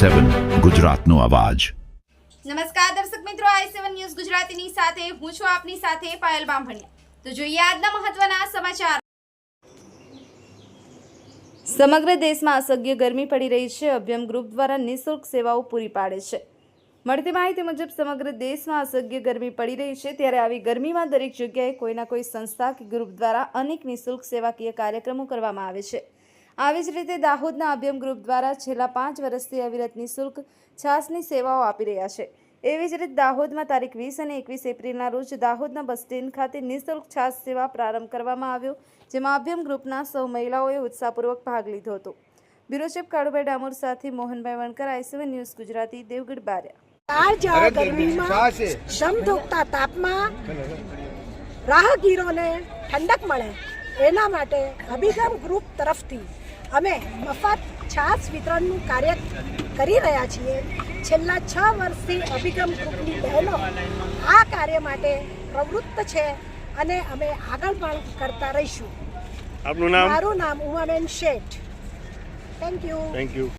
i7 ગુજરાતનો અવાજ। નમસ્કાર દર્શક મિત્રો, i7 ન્યૂઝ ગુજરાતીની સાથે હું છું આપની સાથે પાયલ બામભણિયા। તો જોઈએ આજના મહત્વના સમાચાર। સમગ્ર દેશમાં અસહ્ય ગરમી પડી રહી છે। અભ્યમ ગ્રુપ દ્વારા નિઃશુલ્ક સેવાઓ પૂરી પાડે છે। મળતી માહિતી મુજબ સમગ્ર દેશમાં અસહ્ય ગરમી પડી રહી છે, ત્યારે આવી ગરમીમાં દરેક જગ્યાએ કોઈના કોઈ સંસ્થા કે ગ્રુપ દ્વારા અનેક નિઃશુલ્ક સેવાકીય કાર્યક્રમો કરવામાં આવે છે। આવી જ રીતે દાહોદના અભ્યમ ગ્રુપ દ્વારા છેલ્લા 5 વર્ષથી અવિરત નિઃશુલ્ક છાસની સેવાઓ આપી રહ્યા છે। એવી જ રીતે દાહોદમાં તારીખ 20 અને 21 એપ્રિલના રોજ દાહોદના બસ સ્ટેન્ડ ખાતે નિઃશુલ્ક છાસ સેવા પ્રારંભ કરવામાં આવ્યો, જેમાં અભ્યમ ગ્રુપના સૌ મહિલાઓએ ઉત્સાહપૂર્વક ભાગ લીધો હતો। બ્યુરો ચીફ કાળુભાઈ ડામોર સાથે મોહનભાઈ વણકર, i7 ન્યૂઝ ગુજરાતી, દેવગઢ બારિયા। ગરમીમાં સમધોકતા તાપમાં રાહગીરોને ઠંડક મળે એના માટે અભિગમ ગ્રુપ તરફથી અમે મફત છાશ વિતરણનું કાર્ય કરી રહ્યા છીએ। છેલ્લા 6 વર્ષથી અભિગમ ગ્રુપની બહેનો આ કાર્ય માટે પ્રવૃત્ત છે અને અમે આગળ પણ કરતા રહીશું। આપનું નામ? મારું નામ ઉમાબેન શેઠ। Thank you.